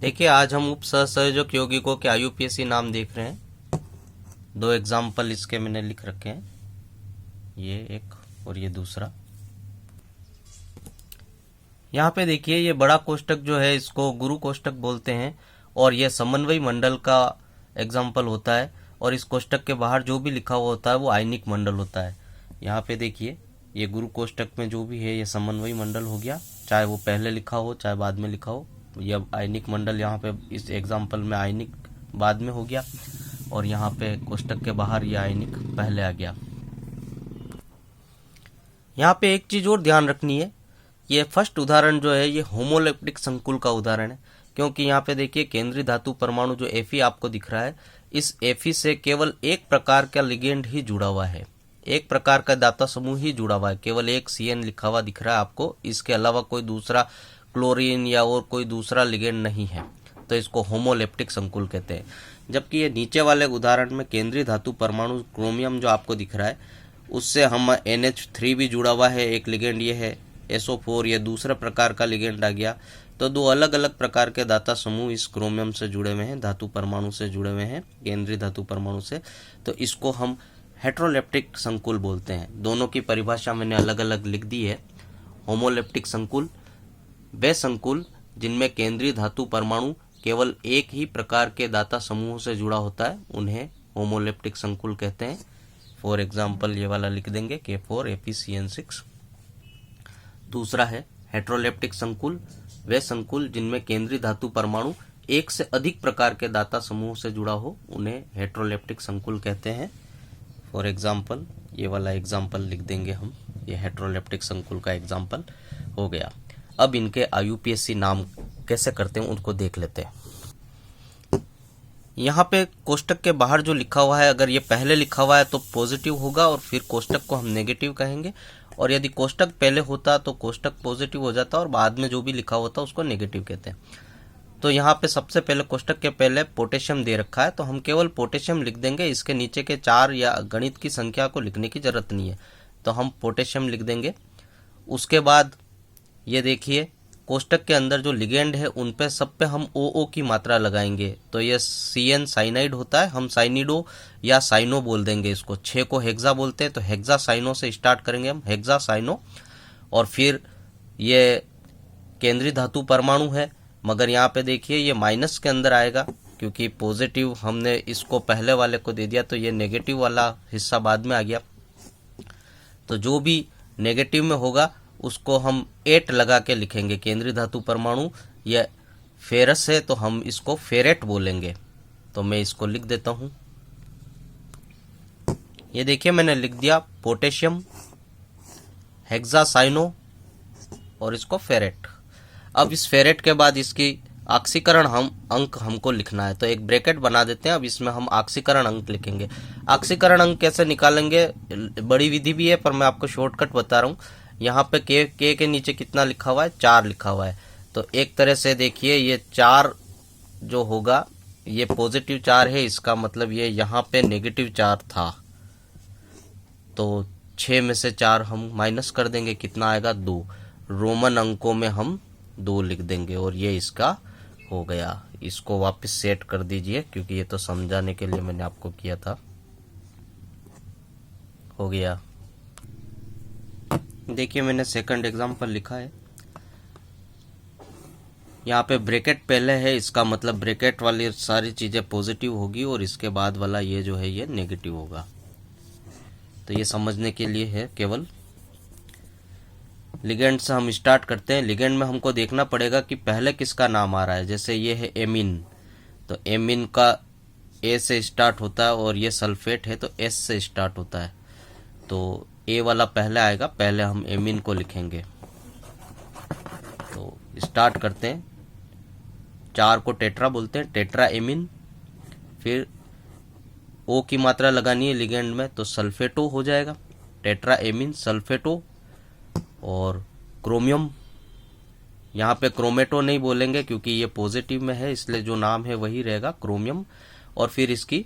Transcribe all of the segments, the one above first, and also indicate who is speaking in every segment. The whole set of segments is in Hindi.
Speaker 1: देखिए, आज हम उप सहसंयोजक यौगिकों के आईयूपीएसी नाम देख रहे हैं। दो एग्जाम्पल इसके मैंने लिख रखे हैं, ये एक और ये दूसरा। यहाँ पे देखिए, ये बड़ा कोष्टक जो है इसको गुरु कोष्टक बोलते हैं और ये समन्वयी मंडल का एग्जाम्पल होता है। और इस कोष्टक के बाहर जो भी लिखा हुआ होता है वो आयनिक मंडल होता है। यहाँ पे देखिए, ये गुरु कोष्टक में जो भी है ये समन्वयी मंडल हो गया, चाहे वो पहले लिखा हो चाहे बाद में लिखा हो। यह आयनिक मंडल यहाँ पे इस एग्जाम्पल में आयनिक बाद में हो गया और यहाँ पे कोष्टक के बाहर ये आयनिक पहले आ गया। यहाँ पे एक चीज और ध्यान रखनी है, ये फर्स्ट उदाहरण जो है ये होमोलेप्टिक संकुल का उदाहरण है, क्योंकि यहाँ पे देखिए केंद्रीय धातु परमाणु जो Fe आपको दिख रहा है, इस Fe से केवल एक प्रकार का लिगेंड ही जुड़ा हुआ है, एक प्रकार का दाता समूह ही जुड़ा हुआ है, केवल एक CN लिखा हुआ दिख रहा है आपको, इसके अलावा कोई दूसरा क्लोरीन या और कोई दूसरा लिगेंड नहीं है, तो इसको होमोलेप्टिक संकुल कहते हैं। जबकि ये नीचे वाले उदाहरण में केंद्रीय धातु परमाणु क्रोमियम जो आपको दिख रहा है उससे हम NH3 भी जुड़ा हुआ है, एक लिगेंड ये है SO4, ये दूसरे प्रकार का लिगेंड आ गया। तो दो अलग अलग प्रकार के दाता समूह इस क्रोमियम से जुड़े हुए हैं, धातु परमाणु से जुड़े हुए हैं, केंद्रीय धातु परमाणु से, तो इसको हम हेट्रोलेप्टिक संकुल बोलते हैं। दोनों की परिभाषा मैंने अलग अलग लिख दी है। होमोलेप्टिक संकुल वे संकुल जिनमें केंद्रीय धातु परमाणु केवल एक ही प्रकार के दाता समूह से जुड़ा होता है, उन्हें होमोलेप्टिक संकुल कहते हैं। फॉर एग्जाम्पल ये वाला लिख देंगे K4ApCN6। दूसरा है हेट्रोलेप्टिक संकुल, वे संकुल जिनमें केंद्रीय धातु परमाणु एक से अधिक प्रकार के दाता समूह से जुड़ा हो, उन्हें हेट्रोलेप्टिक संकुल कहते हैं। फॉर एग्जाम्पल ये वाला एग्जाम्पल लिख देंगे हम, ये हेट्रोलेप्टिक संकुल का एग्जाम्पल हो गया। अब इनके आईयूपीएसी नाम कैसे करते हैं उनको देख लेते हैं। यहाँ पे कोष्टक के बाहर जो लिखा हुआ है, अगर ये पहले लिखा हुआ है तो पॉजिटिव होगा और फिर कोष्टक को हम नेगेटिव कहेंगे, और यदि कोष्टक पहले होता तो कोष्टक पॉजिटिव हो जाता और बाद में जो भी लिखा होता उसको नेगेटिव कहते हैं। तो यहाँ पे सबसे पहले कोष्टक के पहले पोटेशियम दे रखा है, तो हम केवल पोटेशियम लिख देंगे, इसके नीचे के 4 या गणित की संख्या को लिखने की जरूरत नहीं है, तो हम पोटेशियम लिख देंगे। उसके बाद ये देखिए, कोष्टक के अंदर जो लिगेंड है उन पे सब पे हम OO की मात्रा लगाएंगे, तो ये CN साइनाइड होता है, हम साइनिडो या साइनो बोल देंगे इसको। 6 को हेक्सा बोलते हैं, तो हेक्सा साइनो से स्टार्ट करेंगे हम, हेक्सा साइनो। और फिर ये केंद्रीय धातु परमाणु है, मगर यहाँ पे देखिए ये माइनस के अंदर आएगा, क्योंकि पॉजिटिव हमने इसको पहले वाले को दे दिया, तो ये नेगेटिव वाला हिस्सा बाद में आ गया। तो जो भी नेगेटिव में होगा उसको हम 8 लगा के लिखेंगे। केंद्रीय धातु परमाणु ये फेरस है तो हम इसको फेरेट बोलेंगे, तो मैं इसको लिख देता हूं। ये देखिए मैंने लिख दिया पोटेशियम, हेक्सासाइनो और इसको फेरेट। अब इस फेरेट के बाद इसकी ऑक्सीकरण अंक हमको लिखना है, तो एक ब्रैकेट बना देते हैं। अब इसमें हम ऑक्सीकरण अंक लिखेंगे। ऑक्सीकरण अंक कैसे निकालेंगे, बड़ी विधि भी है पर मैं आपको शॉर्टकट बता रहा हूँ। यहाँ पे के के नीचे कितना लिखा हुआ है, 4 लिखा हुआ है, तो एक तरह से देखिए ये 4 जो होगा ये पॉजिटिव 4 है, इसका मतलब ये यहाँ पे नेगेटिव 4 था, तो 6 में से 4 हम माइनस कर देंगे, कितना आएगा 2। रोमन अंकों में हम 2 लिख देंगे और ये इसका हो गया। इसको वापस सेट कर दीजिए, क्योंकि ये तो समझाने के लिए मैंने आपको किया था। हो गया। देखिए मैंने सेकंड एग्जांपल लिखा है, यहाँ पे ब्रैकेट पहले है, इसका मतलब ब्रैकेट वाली सारी चीजें पॉजिटिव होगी और इसके बाद वाला ये जो है ये नेगेटिव होगा। तो ये समझने के लिए है केवल। लिगेंड से हम स्टार्ट करते हैं। लिगेंड में हमको देखना पड़ेगा कि पहले किसका नाम आ रहा है। जैसे ये है एमीन, तो एमीन का A से स्टार्ट होता है और ये सल्फेट है तो S से स्टार्ट होता है, तो A वाला पहले आएगा, पहले हम एमीन को लिखेंगे। तो स्टार्ट करते हैं। 4 को टेट्रा बोलते हैं, टेट्रा एमीन। फिर O की मात्रा लगानी है लिगेंड में, तो सल्फेटो हो जाएगा, टेट्रा एमीन सल्फेटो। और क्रोमियम, यहाँ पे क्रोमेटो नहीं बोलेंगे क्योंकि ये पॉजिटिव में है, इसलिए जो नाम है वही रहेगा क्रोमियम। और फिर इसकी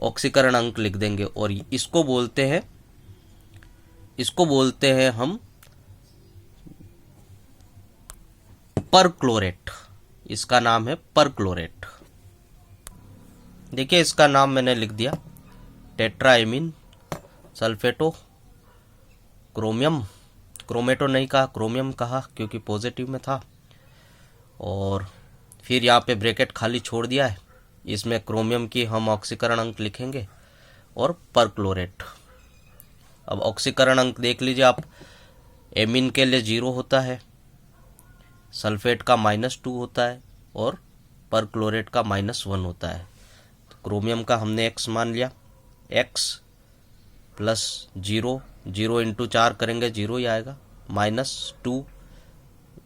Speaker 1: ऑक्सीकरण अंक लिख देंगे और इसको बोलते हैं हम पर क्लोरेट। इसका नाम है परक्लोरेट। देखिए इसका नाम मैंने लिख दिया, टेट्राएमीन सल्फेटो क्रोमियम, क्रोमेटो नहीं कहा, क्रोमियम कहा क्योंकि पॉजिटिव में था। और फिर यहाँ पे ब्रैकेट खाली छोड़ दिया है, इसमें क्रोमियम की हम ऑक्सीकरण अंक लिखेंगे और परक्लोरेट। अब ऑक्सीकरण अंक देख लीजिए आप, एमीन के लिए 0 होता है, सल्फेट का -2 होता है और परक्लोरेट का -1 होता है। तो क्रोमियम का हमने x मान लिया, x + 0, 0 × 4 करेंगे 0 ही आएगा, -2,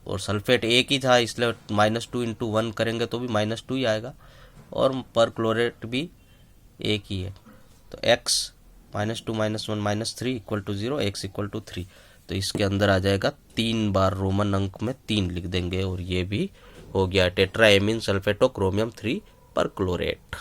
Speaker 1: और सल्फेट एक ही था इसलिए -2 × 1 करेंगे तो भी -2 ही आएगा, और परक्लोरेट भी एक ही है। तो x -2 -1 -3 = 0, x = 3। तो इसके अंदर आ जाएगा 3 बार रोमन अंक में 3 लिख देंगे और ये भी हो गया टेट्राएमीन सल्फेटो क्रोमियम 3 परक्लोरेट।